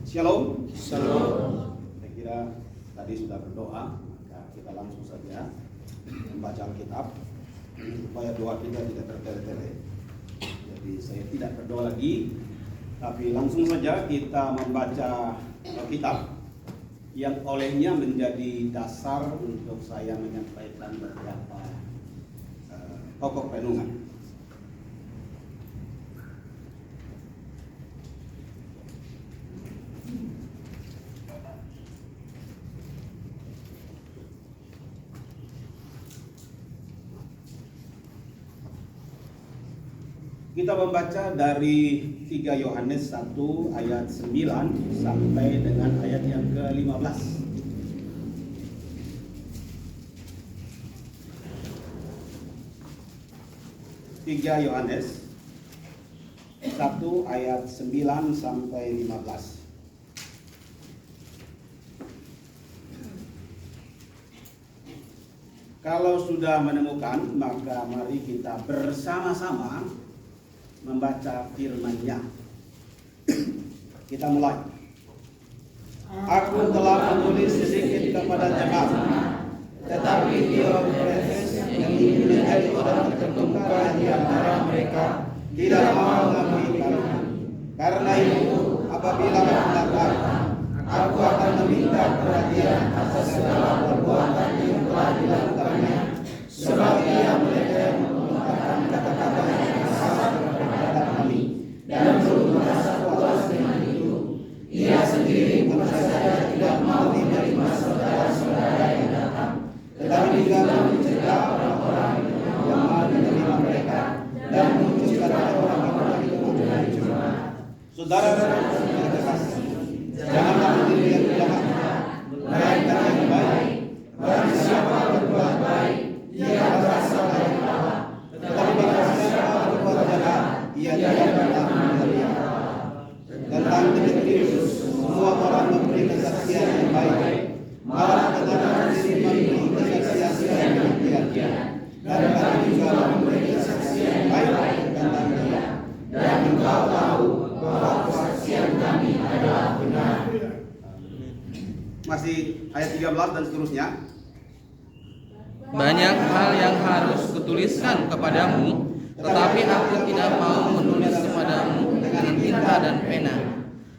Shalom. Shalom. Saya kira tadi sudah berdoa, maka kita langsung saja membaca Alkitab supaya doa kita tidak tertele-tele. Jadi saya tidak berdoa lagi, tapi langsung saja kita membaca Alkitab yang olehnya menjadi dasar untuk saya menyampaikan beberapa pokok renungan. Kita membaca dari 3 Yohanes 1 ayat 9 sampai dengan ayat yang ke-15. Tiga Yohanes 1 ayat 9 sampai 15. Kalau sudah menemukan, maka mari kita bersama-sama membaca firman-Nya. Kita mulai. Aku telah menulis sedikit kepada jemaat, Tetapi Diotrefes yang ingin menjadi orang terkemuka di antara mereka tidak mau mengerti. Karena itu, apabila aku datang, aku akan meminta perhatian atas segala perbuatan yang telah dilakukannya, sebab ia mulai menggunakan kata-kata yang salah terhadap kami dan belum merasa puas dengan itu. Ia sendiri bukan saja tidak mau menerima saudara-saudara yang datang, tetapi juga mencegah orang-orang yang mau menerima mereka dan memutuskan orang-orang itu dari jemaat. saudara-saudara yang terkasih, janganlah menjadi yang jahat, melainkan yang baik. Barang siapa berbuat baik, ia berasal dari Allah. tetapi barang siapa berbuat jahat, ia tidak datang dari Allah. Tentang Demetrius, semua orang memberi kesaksian yang baik, malah kebenaran diri memberi kesaksian yang demikian. Dan kami juga memberi kesaksian yang baik tentang dia. Dan engkau tahu bahwa kesaksian kami adalah benar. Masih ayat 13 dan seterusnya. Banyak hal yang harus kutuliskan kepadamu, tetapi aku tidak mau menulis kepadamu dengan tinta dan pena.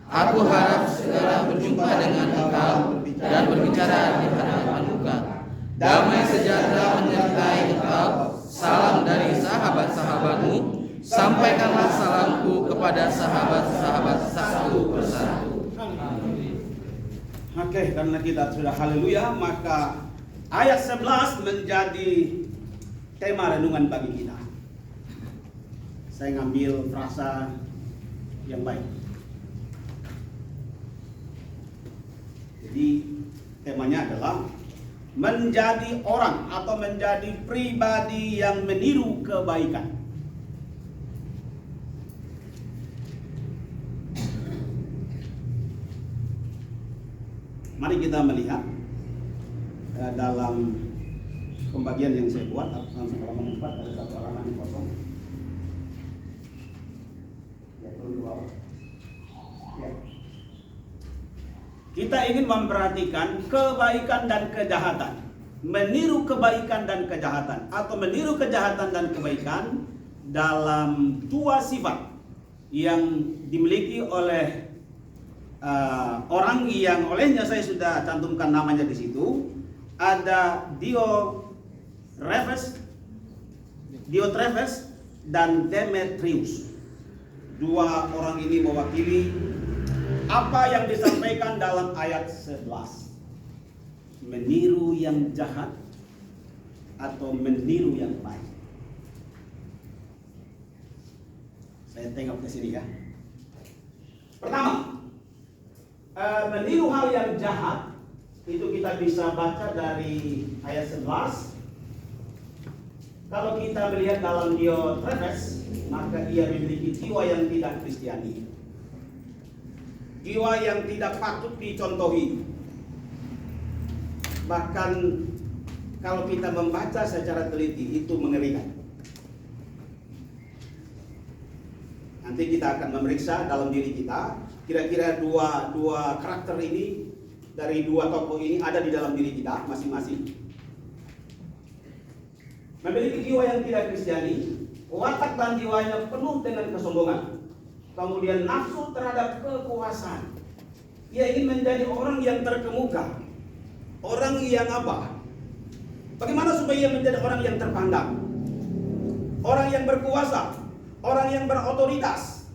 Aku harap segera berjumpa dengan engkau dan berbicara di hadapan muka. Damai sejahtera menyertai engkau. Salam dari sahabat-sahabatmu. Sampaikanlah salamku kepada sahabat-sahabat satu persatu. Oke, karena kita sudah haleluya, maka ayat 11 menjadi tema renungan bagi kita. Saya ngambil frasa yang baik. Jadi temanya adalah menjadi orang atau menjadi pribadi yang meniru kebaikan. Mari kita melihat dalam pembagian yang saya buat halaman 4 ada satu halaman yang kosong. Ya, turun ke bawah. Ya. Kita ingin memperhatikan kebaikan dan kejahatan, meniru kebaikan dan kejahatan, atau meniru kejahatan dan kebaikan dalam dua sifat yang dimiliki oleh orang yang olehnya saya sudah cantumkan namanya di situ. Ada Diotrefes dan Demetrius. Dua orang ini mewakili apa yang disampaikan dalam ayat 11. Meniru yang jahat atau meniru yang baik. Saya tengok ke sini ya. Pertama, meniru hal yang jahat itu kita bisa baca dari ayat 11. Kalau kita melihat dalam Diotrefes, maka ia memiliki jiwa yang tidak Kristiani, jiwa yang tidak patut dicontohi. Bahkan kalau kita membaca secara teliti itu mengerikan. Nanti kita akan memeriksa dalam diri kita, kira-kira dua karakter ini dari dua tokoh ini ada di dalam diri kita masing-masing. Memiliki jiwa yang tidak Kristiani, watak dan jiwanya penuh dengan kesombongan. Kemudian nafsu terhadap kekuasaan. Ia ingin menjadi orang yang terkemuka, orang yang apa? Bagaimana supaya ia menjadi orang yang terpandang, orang yang berkuasa, orang yang berotoritas.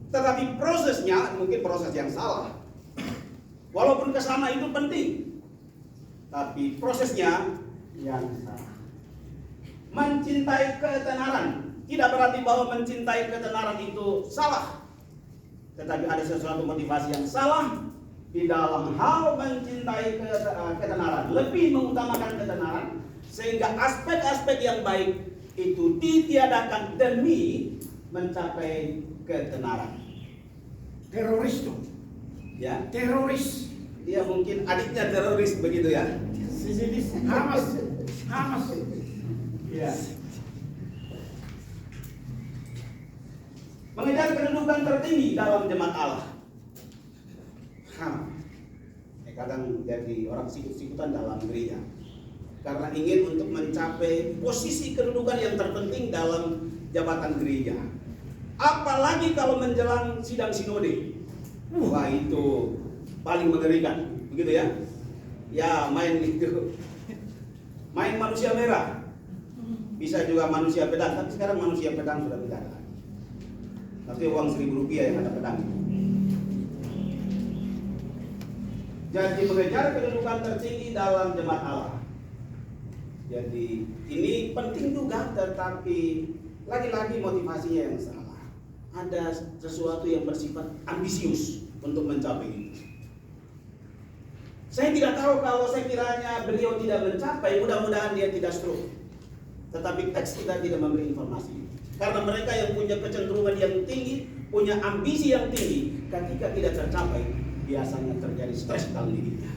Tetapi prosesnya mungkin proses yang salah. Walaupun kesana itu penting, tapi prosesnya yang salah. Mencintai ketenaran tidak berarti bahwa mencintai ketenaran itu salah, tetapi ada sesuatu motivasi yang salah di dalam hal mencintai ketenaran, lebih mengutamakan ketenaran, sehingga aspek-aspek yang baik itu ditiadakan demi mencapai ketenaran. Teroris tuh. Ya, Teroris. dia mungkin adiknya teroris begitu ya. Hamas. Ya. Mengejar kedudukan tertinggi dalam jemaat Allah. Kadang jadi orang sikut-sikutan dalam gereja karena ingin untuk mencapai posisi kedudukan yang terpenting dalam jabatan gereja. Apalagi kalau menjelang sidang sinode. Wah, itu paling mengerikan, begitu ya. Ya, main itu. Main manusia merah. Bisa juga manusia pedang, tapi sekarang manusia pedang sudah tidak ada. Tapi uang Rp1.000 yang ada pedang. Jadi mengejar kedudukan tertinggi dalam jemaat Allah. Jadi ini penting juga, tetapi lagi-lagi motivasinya yang salah. Ada sesuatu yang bersifat ambisius untuk mencapai itu. Saya tidak tahu kalau sekiranya beliau tidak mencapai, mudah-mudahan dia tidak stroke. Tetapi teks kita tidak memberi informasi. Karena mereka yang punya kecenderungan yang tinggi, punya ambisi yang tinggi, ketika tidak tercapai, biasanya terjadi stres dalam dirinya.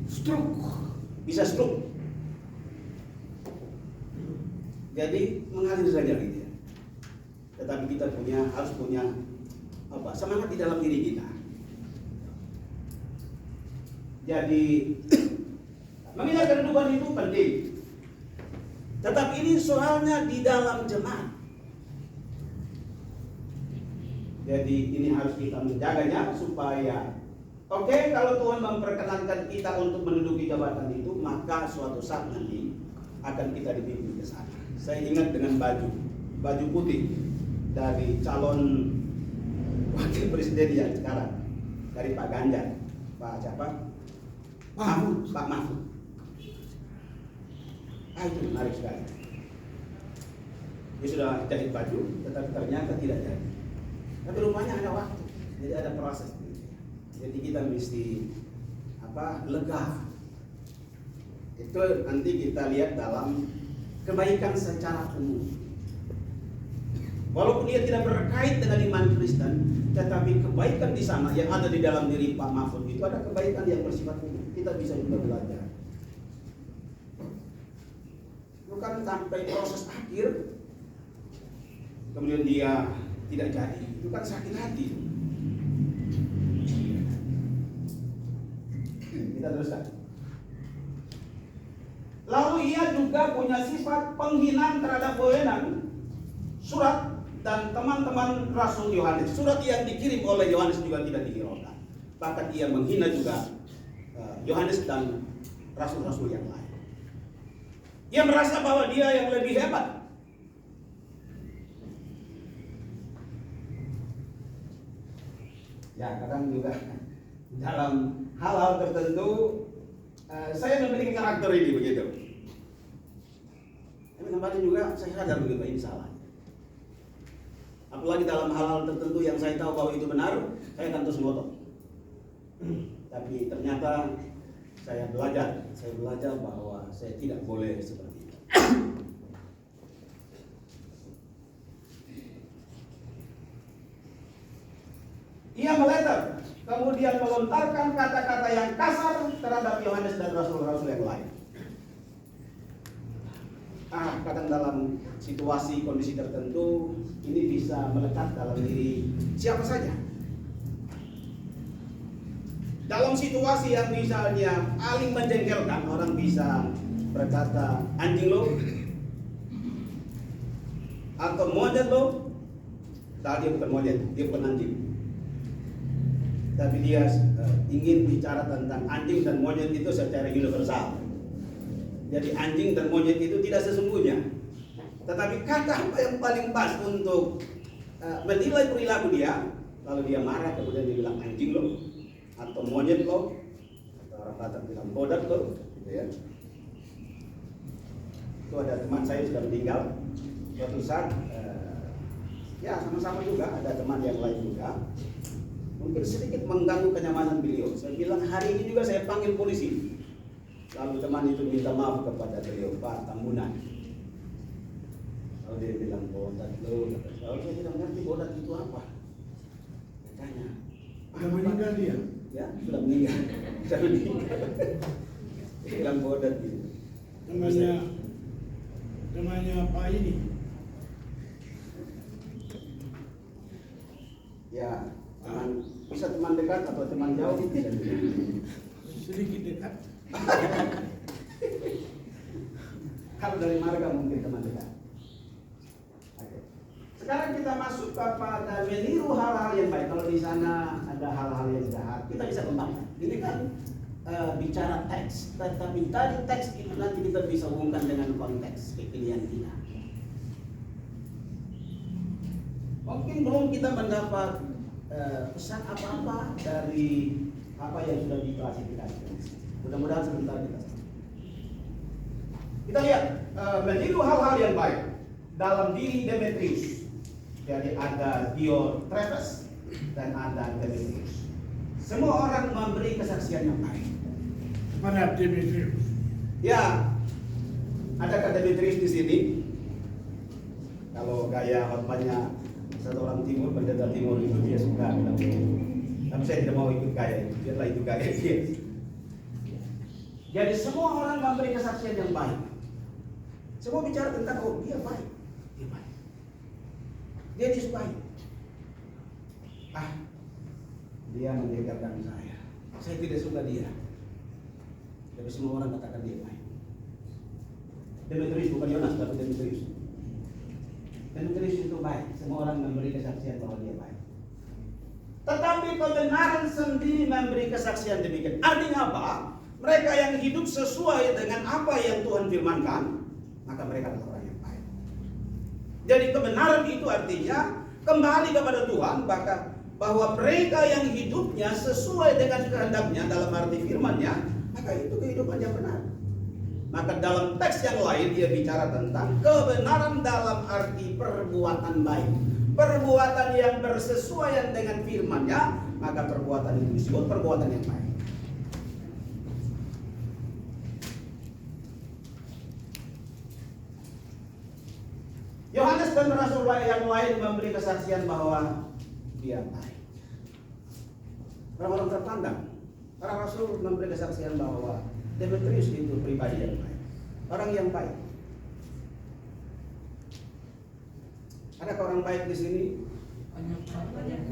Stroke. Bisa stroke. Jadi mengalir saja gitu ya. Tetapi kita harus punya semangat di dalam diri kita. Jadi mengejar kedudukan itu penting. Tetapi ini soalnya di dalam jemaat. Jadi ini harus kita menjaganya supaya kalau Tuhan memperkenankan kita untuk menduduki jabatan itu, maka suatu saat nanti akan kita dipimpin ke sana. Saya ingat dengan baju putih dari calon wakil presiden yang sekarang, dari Pak Ganjar, Pak siapa? Pak Mahfud. Itu menarik sekali. Dia sudah jahit baju, tetapi ternyata tidak jadi. Tapi rupanya ada waktu, jadi ada proses. Jadi kita mesti lega. Itu nanti kita lihat dalam kebaikan secara umum. Walaupun dia tidak berkait dengan iman Kristen, tetapi kebaikan di sana yang ada di dalam diri Pak Mahfud itu ada kebaikan yang bersifat umum. Kita bisa juga belajar. Bukan sampai proses akhir, kemudian dia tidak jadi, itu kan sakit hati. Kita teruskan. Lalu ia juga punya sifat penghinaan terhadap wewenang. Surat dan teman-teman Rasul Yohanes, surat yang dikirim oleh Yohanes juga tidak dihiraukan. Bahkan ia menghina juga Yohanes dan rasul-rasul yang lain. Ia merasa bahwa dia yang lebih hebat. Ya, kadang juga dalam hal-hal tertentu saya memiliki karakter ini begitu. Tapi kembali juga saya sadar begitu ini salah. Apalagi dalam hal-hal tertentu yang saya tahu bahwa itu benar, saya akan terus ngotot. Tapi ternyata saya belajar bahwa saya tidak boleh seperti itu. Ia meleter, kemudian melontarkan kata-kata yang kasar terhadap Yohanes dan rasul-rasul yang lain. kadang dalam situasi kondisi tertentu ini bisa melekat dalam diri siapa saja. Dalam situasi yang misalnya paling menjengkelkan, orang bisa berkata anjing lo atau monyet lo. Padahal dia bukan monyet, dia bukan anjing. Tapi dia ingin bicara tentang anjing dan monyet itu secara universal. Jadi anjing dan monyet itu tidak sesungguhnya. Tetapi kata apa yang paling pas untuk menilai perilaku dia, lalu dia marah kemudian dia bilang anjing lo atau monyet lo, atau orang Batak bilang bodat lo, gitu ya. Itu ada teman saya sudah meninggal. Suatu saat ya sama-sama juga ada teman yang lain juga, mungkin sedikit mengganggu kenyamanan beliau. Saya bilang hari ini juga saya panggil polisi. Lalu teman itu minta maaf kepada beliau, Pak Tambunan. Lalu dia bilang bodat lo. Lalu saya bilang ngerti bodat itu apa? Tanya. Sudah meninggal dia? Ya sudah meninggal. Sudah meninggal. Dia bilang bodat gitu. Temannya apa ini? Ya, bisa teman dekat atau teman jauh bisa juga. Sedikit dekat. Kalau dari marga mungkin teman dekat. Oke. Sekarang kita masuk kepada meniru hal-hal yang baik. Kalau di sana ada hal-hal yang jahat, kita bisa kembangkan. Ini kan bicara teks, tetapi tadi teks itu nanti kita bisa hubungkan dengan konteks kepilihan kita. Mungkin belum kita mendapat pesan apa-apa dari apa yang sudah diklasifikasikan. Mudah-mudahan sebentar kita lihat meniru hal-hal yang baik dalam diri Demetrius. Jadi ada Diotrephes dan ada Demetrius. Semua orang memberi kesaksian yang baik Kepada Demetrius. Ya, adakah Demetrius di sini? Kalau gaya khotbahnya satu orang timur, pendeta timur itu dia suka bilang begitu. Tapi saya tidak mau ikut gaya itu, biarlah itu gaya dia. Jadi semua orang memberi kesaksian yang baik. Semua bicara tentang oh dia baik, dia baik, dia disukai. Dia menjengkelkan saya tidak suka dia. Tapi semua orang katakan dia baik. Demetrius bukan Yonas, tapi Demetrius. Demetrius itu baik. Semua orang memberi kesaksian bahwa dia baik. Tetapi kebenaran sendiri memberi kesaksian demikian. Artinya apa? Mereka yang hidup sesuai dengan apa yang Tuhan firmankan, maka mereka adalah orang yang baik. Jadi kebenaran itu artinya kembali kepada Tuhan, bahwa mereka yang hidupnya sesuai dengan kehendaknya dalam arti firman-Nya, maka itu kehidupan yang benar. Maka dalam teks yang lain dia bicara tentang kebenaran dalam arti perbuatan baik. Perbuatan yang bersesuaian dengan firman-Nya, maka perbuatan itu disebut perbuatan yang baik. Yohanes dan rasul yang lain memberi kesaksian bahwa dia baik. Orang-orang terpandang, para rasul memberi kesaksian bahwa Demetrius itu pribadi yang baik, orang yang baik. Adakah orang baik di sini?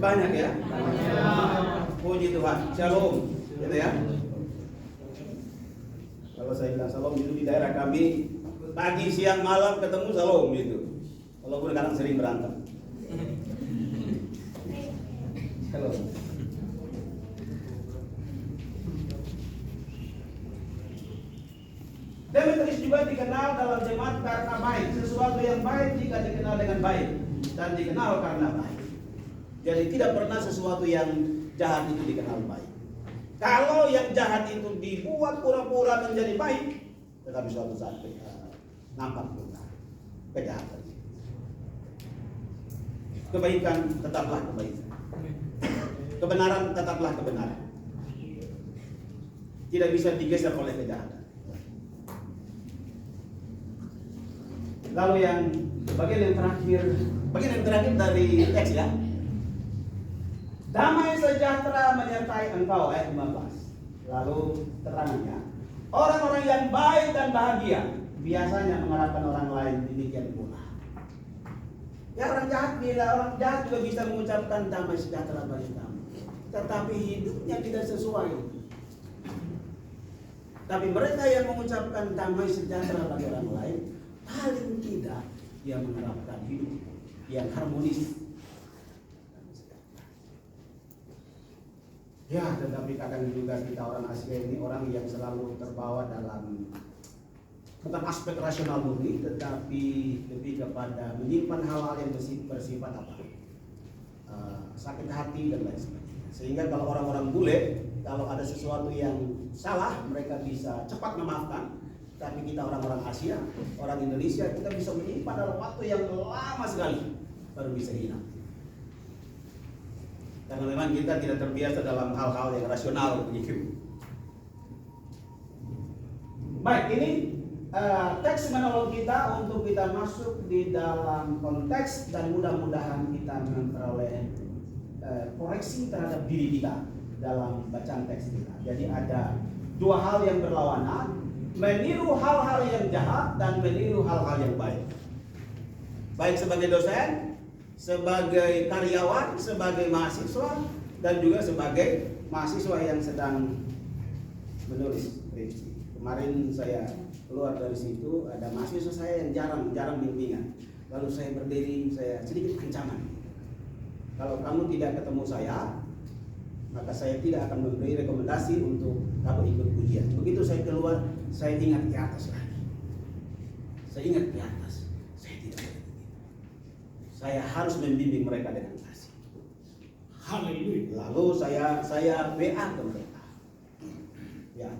Banyak ya. Puji Tuhan. Shalom, gitu ya. Kalau saya bilang shalom itu di daerah kami pagi, siang, malam ketemu shalom gitu. Walaupun kadang sering berantem. Shalom. Demetrius juga dikenal dalam jemaat karena baik. Sesuatu yang baik jika dikenal dengan baik dan dikenal karena baik. Jadi tidak pernah sesuatu yang jahat itu dikenal baik. Kalau yang jahat itu dibuat pura-pura menjadi baik, tetapi suatu saat nampak juga kejahatan. Kebaikan tetaplah kebaikan. Kebenaran tetaplah kebenaran. Tidak bisa digeser oleh kejahatan. Lalu yang bagian yang terakhir dari teks ya. Damai sejahtera menyertai engkau, ayat 15. Lalu terangannya, orang-orang yang baik dan bahagia biasanya mengharapkan orang lain demikian pula. Ya orang jahat juga bisa mengucapkan damai sejahtera bagi kamu, tetapi hidupnya tidak sesuai. Tapi mereka yang mengucapkan damai sejahtera bagi orang lain, paling tidak dia mengharapkan hidup yang harmonis. Ya, tetapi kadang juga kita orang Asia ini orang yang selalu terbawa dalam bukan aspek rasional murni, tetapi lebih kepada menyimpan hal-hal yang bersifat apa? Sakit hati dan lain sebagainya. Sehingga kalau orang-orang bule, kalau ada sesuatu yang salah, mereka bisa cepat memaafkan. Tapi kita orang-orang Asia, orang Indonesia, kita bisa menyimpan dalam waktu yang lama sekali baru bisa hilang. Karena memang kita tidak terbiasa dalam hal-hal yang rasional begitu. Baik, ini teks menolong kita untuk kita masuk di dalam konteks dan mudah-mudahan kita memperoleh koreksi terhadap diri kita dalam bacaan teks kita. Jadi ada dua hal yang berlawanan, meniru hal-hal yang jahat dan meniru hal-hal yang baik. Baik sebagai dosen, sebagai karyawan, sebagai mahasiswa, dan juga sebagai mahasiswa yang sedang menulis skripsi. Kemarin saya keluar dari situ, ada mahasiswa saya yang jarang bimbingan. Lalu saya berdiri, saya sedikit ancaman. Kalau kamu tidak ketemu saya, maka saya tidak akan memberi rekomendasi untuk kamu ikut ujian. Begitu saya keluar, saya ingat ke atas lagi. Saya ingat ke atas. Saya tidak. Saya harus membimbing mereka dengan kasih. Haleluya. Lalu saya WA ke mereka. Ya.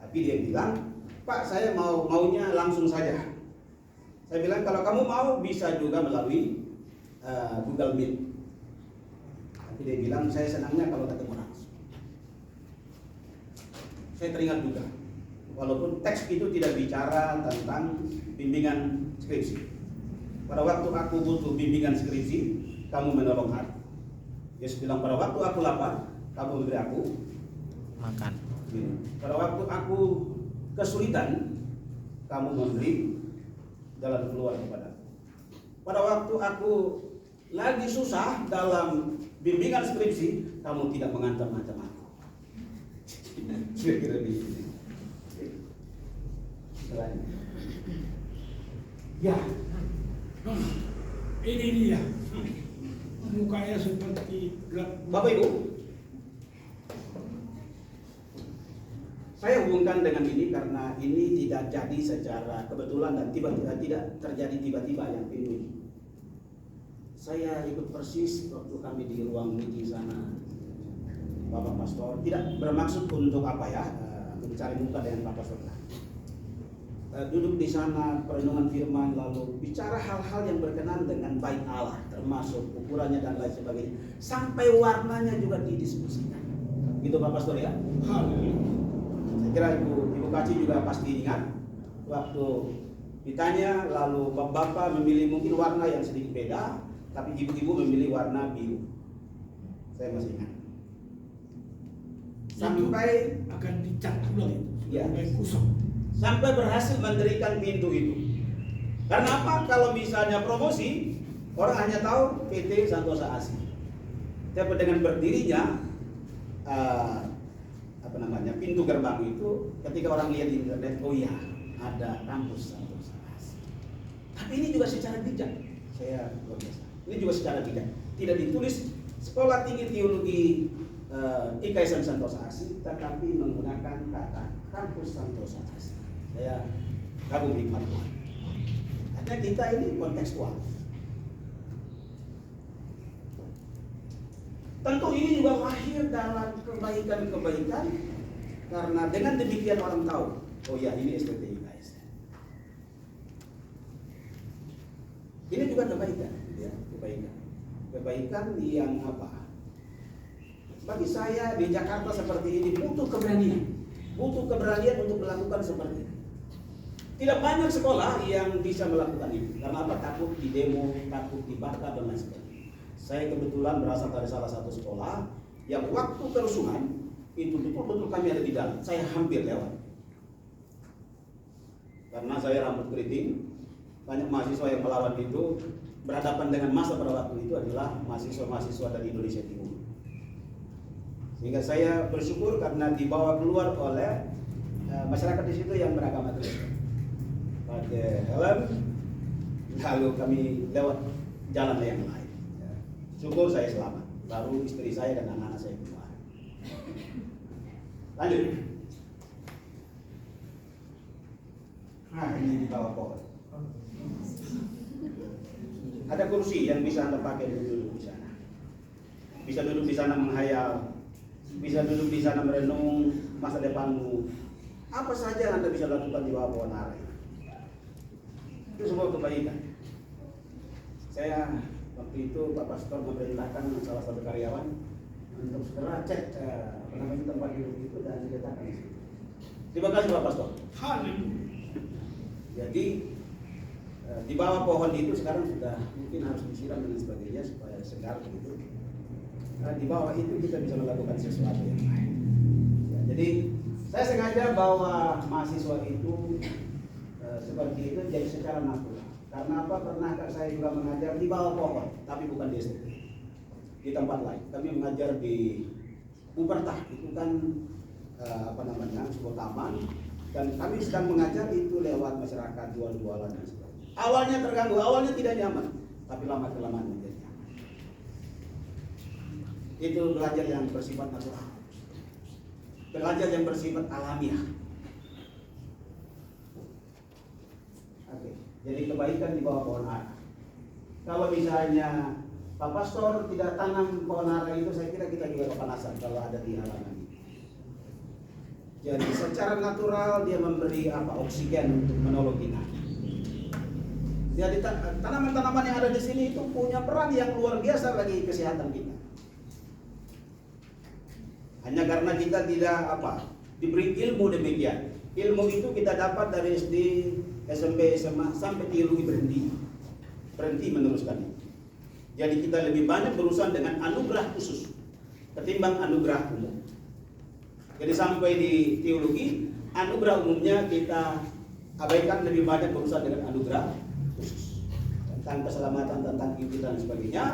Tapi dia bilang, Pak, saya maunya langsung saja. Saya bilang kalau kamu mau bisa juga melalui Google Meet. Tapi dia bilang saya senangnya kalau ketemu langsung. Saya teringat juga, walaupun teks itu tidak bicara tentang bimbingan skripsi. Pada waktu aku butuh bimbingan skripsi, kamu menolong aku. Yesus bilang pada waktu aku lapar, kamu memberi aku makan. Pada waktu aku kesulitan, kamu memberi jalan keluar kepadaku. Pada waktu aku lagi susah dalam bimbingan skripsi, kamu tidak mengancam-ancam aku. Kira-kira begitu. Ya, ini dia. Mukanya seperti Bapak Ibu, saya hubungkan dengan ini karena ini tidak jadi secara kebetulan dan tidak terjadi tiba-tiba yang ini. Saya ikut persis waktu kami di ruang meeting sana, Bapak Pastor. Tidak bermaksud untuk apa ya, mencari muka dengan Pak Pastor. Duduk di sana, perenungan firman, lalu bicara hal-hal yang berkenan dengan baik Allah, termasuk ukurannya dan lain sebagainya. Sampai warnanya juga didiskusikan. Gitu Pak Pastor ya? Saya kira Ibu Kaci juga pasti ingat waktu ditanya, lalu bapak memilih mungkin warna yang sedikit beda, tapi ibu-ibu memilih warna biru. Saya masih ingat. Sampai akan dicat ulang itu, ya, kusut. Sampai berhasil mendirikan pintu itu. Karena apa? Kalau misalnya promosi, orang hanya tahu PT Santosa Asi. Tapi dengan berdirinya pintu gerbang itu, ketika orang lihat di internet, oh iya, ada kampus Santosa Asi. Tapi ini juga secara bijak, saya luar biasa. Ini juga secara bijak, tidak ditulis Sekolah Tinggi Teologi IKSM Santosa Asi, tetapi menggunakan kata kampus Santosa Asi. Saya kagum hikmat Tuhan. Artinya kita ini kontekstual. Tentu ini juga lahir dalam kebaikan-kebaikan, karena dengan demikian orang tahu, oh ya ini SPT IKSM. Ini juga kebaikan, ya, kebaikan yang apa? Bagi saya di Jakarta seperti ini butuh keberanian untuk melakukan seperti ini. Tidak banyak sekolah yang bisa melakukan itu. Karena apa? Takut di demo, takut dibakar dan lain sebagainya. Saya kebetulan berasal dari salah satu sekolah yang waktu kerusuhan itu betul-betul kami ada di dalam. Saya hampir lewat. karena saya rambut keriting. Banyak mahasiswa yang melawan itu berhadapan dengan masa pada waktu itu adalah mahasiswa-mahasiswa dari Indonesia Timur. Sehingga saya bersyukur karena dibawa keluar oleh masyarakat di situ yang beragama Kristen. Pakai helm, lalu kami lewat jalan yang lain. Syukur saya selamat. Baru istri saya dan anak-anak saya keluar. Lanjut. Nah, ini di bawah pohon. Ada kursi yang bisa Anda pakai duduk di sana. Bisa duduk di sana menghayal, bisa duduk di sana merenung masa depanmu. Apa saja yang Anda bisa lakukan di bawah pohon ara ini. Itu sebuah kebaikan. Saya waktu itu Pak Pastor memerintahkan salah satu karyawan untuk segera cek tempat duduk itu dan diletakkan di situ. Terima kasih Pak Pastor. Jadi di bawah pohon itu sekarang sudah mungkin harus disiram dan sebagainya supaya segar begitu. Di bawah itu kita bisa melakukan sesuatu yang lain. Ya, jadi saya sengaja bawa mahasiswa itu seperti itu jadi secara natural. Karena apa? Pernahkah saya juga mengajar di bawah pohon, tapi bukan di SMP, di tempat lain. Kami mengajar di Upertah, itu kan sebuah taman. Dan kami sedang mengajar itu lewat masyarakat jual-jualan dan sebagainya. Awalnya terganggu, awalnya tidak nyaman, tapi lama kelamaan menjadi nyaman. Itu belajar yang bersifat natural, belajar yang bersifat alamiah. Oke, jadi kebaikan di bawah pohon ara. Kalau misalnya Pak Pastor tidak tanam pohon ara itu, saya kira kita juga kepanasan kalau ada di halaman ini. Jadi secara natural dia memberi oksigen untuk menolong kita. Jadi tanaman-tanaman yang ada di sini itu punya peran yang luar biasa bagi kesehatan kita. Hanya karena kita tidak diberi ilmu demikian. Ilmu itu kita dapat dari SD, SMP, SMA sampai teologi berhenti meneruskan itu. Jadi kita lebih banyak berurusan dengan anugerah khusus ketimbang anugerah umum. Jadi sampai di teologi, anugerah umumnya kita abaikan, lebih banyak berurusan dengan anugerah khusus tentang keselamatan, tentang hidup dan sebagainya.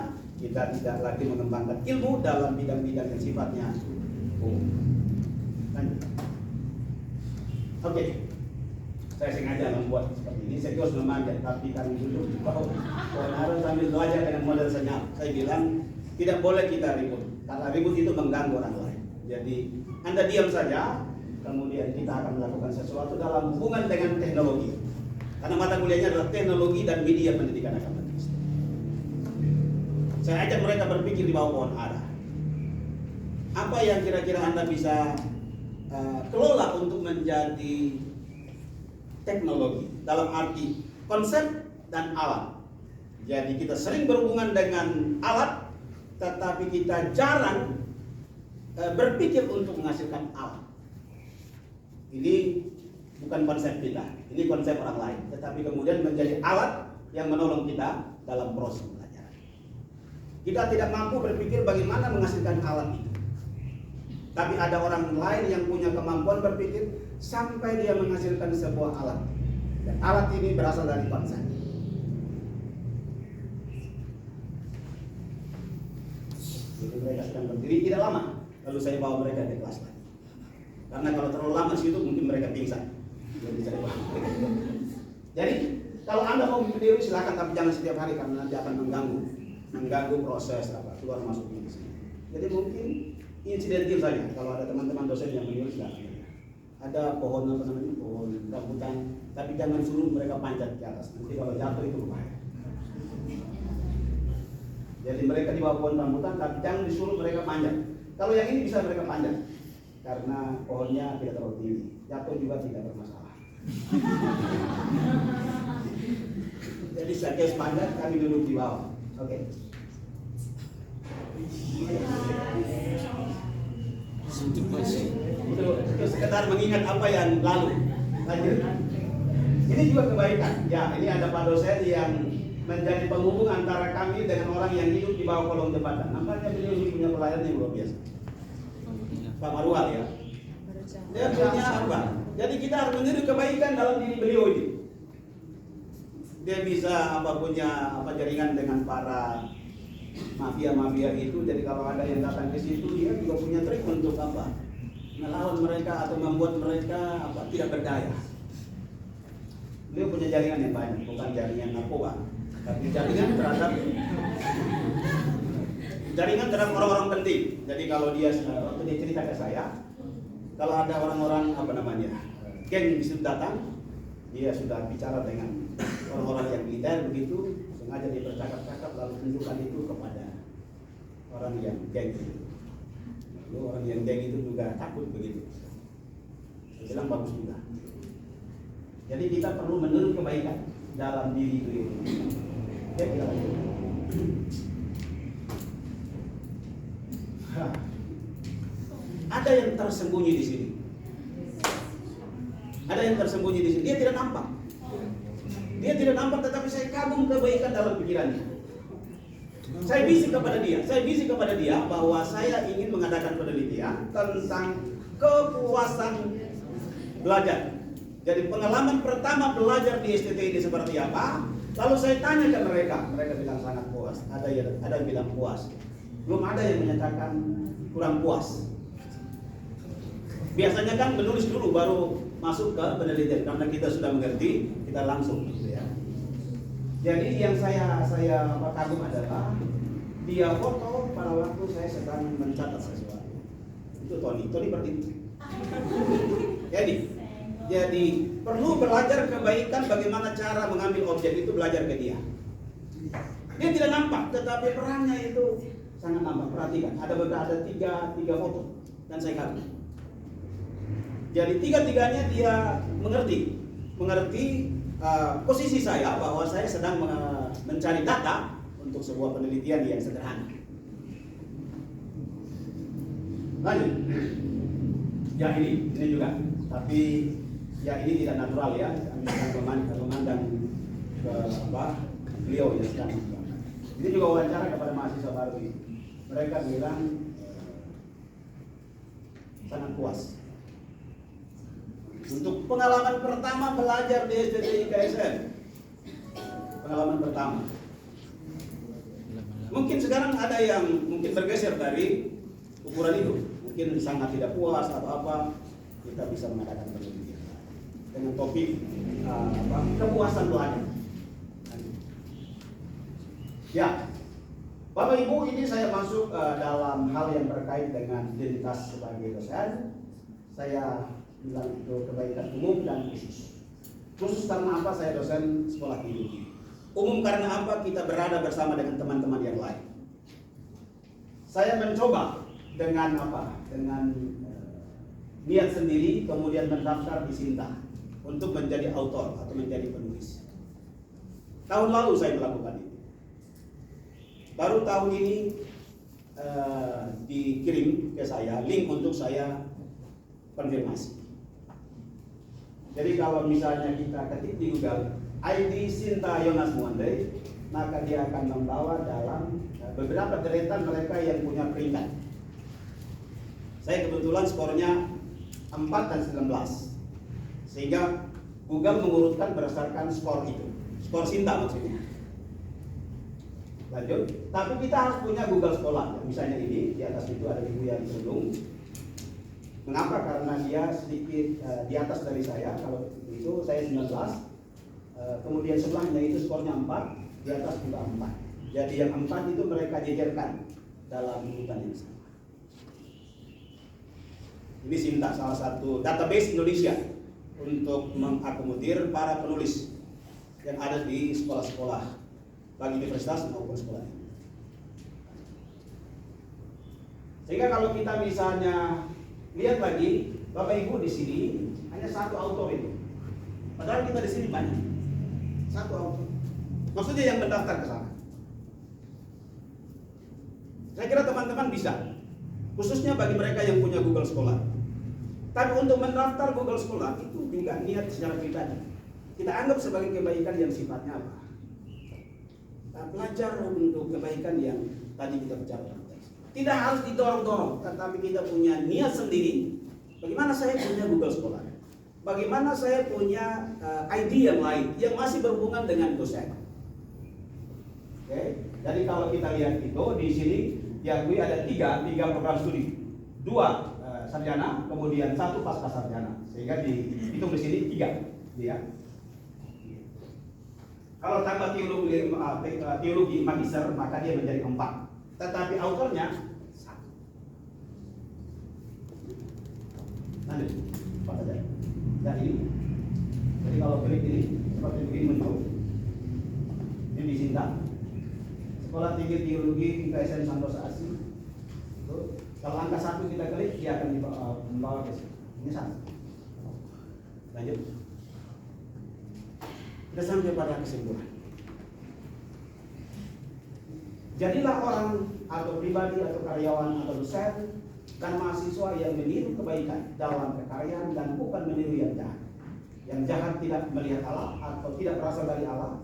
Kita tidak lagi mengembangkan ilmu dalam bidang-bidang yang sifatnya umum. Oke, saya sengaja membuat seperti ini. Saya harus memanjat, tapi kami dulu harus sambil belajar dengan model senyap. Saya bilang tidak boleh kita ribut, karena ribut itu mengganggu orang lain. Jadi Anda diam saja, kemudian kita akan melakukan sesuatu dalam hubungan dengan teknologi. Karena mata kuliahnya adalah teknologi dan media pendidikan agama Kristen. Saya ajak mereka berpikir di bawah pohon ara. Apa yang kira-kira Anda bisa kelola untuk menjadi teknologi dalam arti konsep dan alat. Jadi kita sering berhubungan dengan alat, tetapi kita jarang berpikir untuk menghasilkan alat. Ini bukan konsep kita, ini konsep orang lain, tetapi kemudian menjadi alat yang menolong kita dalam proses pembelajaran. Kita tidak mampu berpikir bagaimana menghasilkan alat itu, tapi ada orang lain yang punya kemampuan berpikir sampai dia menghasilkan sebuah alat. Dan alat ini berasal dari konsep. Jadi mereka sedang berdiri tidak lama, lalu saya bawa mereka ke kelas lagi. Karena kalau terlalu lama di situ mungkin mereka pingsan. Jadi kalau Anda mau berdiri silakan, tapi jangan setiap hari karena nanti akan mengganggu proses keluar masuknya di sini. Jadi mungkin insidentil saja. Kalau ada teman-teman dosen yang menyuruh silakan. Ada pohon pohon rambutan, tapi jangan suruh mereka panjat ke atas. Nanti kalau jatuh itu berbahaya. Jadi mereka di bawah pohon rambutan, tapi jangan disuruh mereka panjat. Kalau yang ini bisa mereka panjat, karena pohonnya tidak terlalu tinggi, jatuh juga tidak bermasalah. Jadi saya sepanjang kami duduk di bawah. Oke. Itu sekedar mengingat apa yang lalu. Lanjut. Ini juga kebaikan. Ya, ini ada Pak dosen yang menjadi penghubung antara kami dengan orang yang hidup di bawah kolong jembatan. Nampaknya beliau punya pelayanan yang luar biasa. Pak Marwal ya. Dia punya apa? Jadi kita harus meniru kebaikan dalam diri beliau ini. Dia bisa punya jaringan dengan para mafia itu. Jadi kalau ada yang datang ke situ, dia juga punya trik untuk melawan mereka atau membuat mereka tidak berdaya. Beliau punya jaringan yang banyak, bukan jaringan narkoba, tapi jaringan terhadap orang-orang penting. Jadi kalau waktu dia cerita ke saya, kalau ada orang-orang geng bisa datang, dia sudah bicara dengan orang-orang yang militer begitu, sengaja dia bercakap-cakap lalu tunjukkan itu kepada orang yang geng itu. Lalu orang yang geng itu juga takut begitu. Saya bilang bagus juga. Jadi kita perlu meniru kebaikan dalam diri beliau. Ya, kita lanjut. Ada yang tersembunyi di sini. Ada yang tersembunyi di sini. Dia tidak nampak. Dia tidak nampak, tetapi saya kagum kebaikan dalam pikirannya. Saya bisik kepada dia bahwa saya ingin mengadakan penelitian tentang kepuasan belajar. Jadi pengalaman pertama belajar di STT ini seperti apa? Lalu saya tanya ke mereka bilang sangat puas. Ada yang bilang puas. Belum ada yang menyatakan kurang puas. Biasanya kan menulis dulu baru masuk ke penelitian, karena kita sudah mengerti, kita langsung gitu ya. Jadi yang saya kagum adalah dia foto pada waktu saya sedang mencatat sesuatu. Itu Tony berdiri. Jadi perlu belajar kebaikan, bagaimana cara mengambil objek itu, belajar ke dia. Dia tidak nampak, tetapi perannya itu sangat nampak. Perhatikan, ada tiga foto dan saya kagum. Jadi tiga-tiganya dia mengerti posisi saya bahwa saya sedang mencari data untuk sebuah penelitian yang sederhana. Lanjut. Ya ini juga, tapi ya ini tidak natural ya. Kami memandang ke beliau ya sekarang. Ini juga wawancara kepada mahasiswa baru ini. Mereka bilang sangat puas. Untuk pengalaman pertama belajar di STT IKSN. Pengalaman pertama. Mungkin sekarang ada yang mungkin bergeser dari ukuran itu. Mungkin sangat tidak puas atau apa. Kita bisa mengadakan penelitian dengan topik kepuasan belajar. Ya, Bapak Ibu, ini saya masuk dalam hal yang terkait dengan identitas sebagai dosen. Saya bilang itu kebaikan umum dan khusus. Khusus karena apa? Saya dosen sekolah tinggi. Umum karena apa? Kita berada bersama dengan teman-teman yang lain. Saya mencoba dengan dengan niat sendiri, kemudian mendaftar di Sinta untuk menjadi autor atau menjadi penulis. Tahun lalu saya melakukan itu. Baru tahun ini dikirim ke saya link untuk saya konfirmasi. Jadi kalau misalnya kita ketik di Google ID Sinta Yonas Muandai, maka dia akan membawa dalam beberapa deretan mereka yang punya peringkat. Saya kebetulan skornya 4 dan 19. Sehingga Google mengurutkan berdasarkan skor itu. Skor Sinta maksudnya. Lanjut. Tapi kita harus punya Google Scholar. Misalnya ini, di atas itu ada ibu yang sulung. Mengapa? Karena dia sedikit di atas dari saya. Kalau itu saya 19. Kemudian sebelahnya itu skornya 4, di atas juga 4. Jadi yang 4 itu mereka jejerkan dalam urutan yang sama. Ini Sinta, salah satu database Indonesia untuk mengakomodir para penulis yang ada di sekolah-sekolah, baik universitas maupun sekolah. Sehingga kalau kita misalnya lihat lagi, Bapak Ibu di sini hanya satu autor itu. Padahal kita di sini banyak. Satu autor. Maksudnya yang mendaftar ke sana. Saya kira teman-teman bisa. Khususnya bagi mereka yang punya Google Scholar. Tapi untuk mendaftar Google Scholar itu juga niat secara pribadi. Kita anggap sebagai kebaikan yang sifatnya apa? Kita belajar untuk kebaikan yang tadi kita bicara. Tidak harus didorong-dorong, tetapi kita punya niat sendiri Bagaimana saya punya Google Scholar? Bagaimana saya punya ID yang lain yang masih berhubungan dengan dosen? Oke, jadi kalau kita lihat itu di sini diakui ada tiga program studi, 2 sarjana, kemudian 1 pasca sarjana, sehingga dihitung di sini 3 dia. Kalau tambah teologi magister maka dia menjadi 4, tetapi autornya 1. Lanjut, apa saja? Dan ini, jadi kalau klik ini seperti begini muncul. Ini di Sinta, Sekolah Tinggi Teologi IKSN Santosa Asih. Kalau angka 1 kita klik, dia akan membawa ke sini. Ini 1. Lanjut. Kita sampai pada kesimpulan. Jadilah orang atau pribadi atau karyawan atau dosen dan mahasiswa yang meniru kebaikan dalam kekaryaan dan bukan meniru yang jahat. Yang jahat tidak melihat Allah atau tidak berasal dari Allah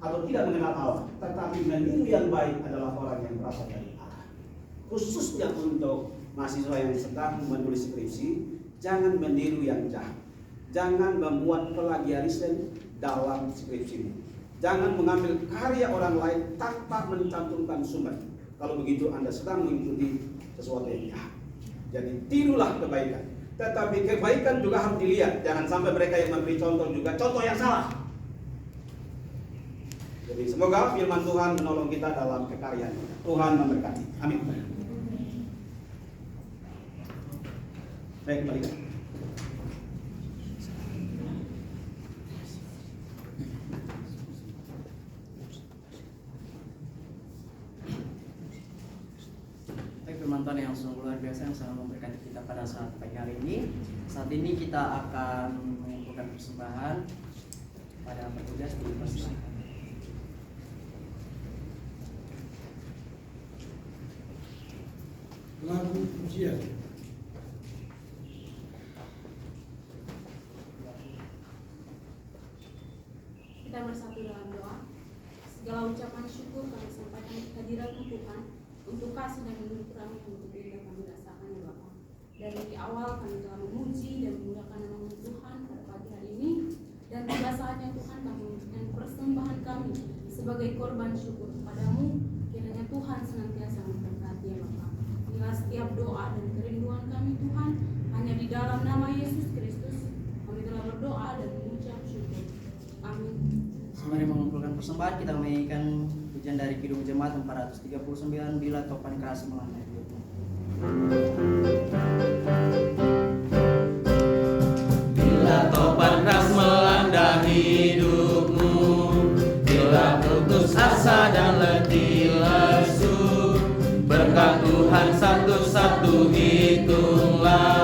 atau tidak mengenal Allah, tetapi meniru yang baik adalah orang yang berasal dari Allah. Khususnya untuk mahasiswa yang sedang menulis skripsi, jangan meniru yang jahat. Jangan membuat plagiarisme dalam skripsimu. Jangan mengambil karya orang lain tanpa mencantumkan sumber. Kalau begitu Anda sedang mengikuti sesuatu yang jahat. Jadi tirulah kebaikan. Tetapi kebaikan juga harus dilihat. Jangan sampai mereka yang memberi contoh juga contoh yang salah. Jadi semoga firman Tuhan menolong kita dalam kekaryaan. Tuhan memberkati. Amin. Baik, kembali. Firman Tuhan yang sungguh luar biasa yang sangat memberkati kita pada saat pagi hari ini. Saat ini kita akan mengumpulkan persembahan pada petugas di persilakan. Lagu pujian. Kita bersatu dalam doa. Segala ucapan syukur kami sampaikan kehadiran Tuhan untuk kasih dan anugerah yang begitu indah kami rasakan ya Bapa. Dari awal kami telah memuji dan memuliakan nama Tuhan pada pagi hari ini, dan tiba saatnya Tuhan kami memberikan persembahan kami sebagai korban syukur kepadamu. Kiranya Tuhan senantiasa memberkati ya Bapa. Inilah setiap doa dan kerinduan kami Tuhan, hanya di dalam nama Yesus Kristus kami telah berdoa dan mengucap syukur. Amin. Mari mengumpulkan persembahan, kita menyanyikan pujian dari Kidung Jemaat 439, Bila Topan Kasih Melanda Hidupmu. Bila topan keras melanda hidupmu, bila putus asa dan letih lesu, berkat Tuhan satu-satu hitunglah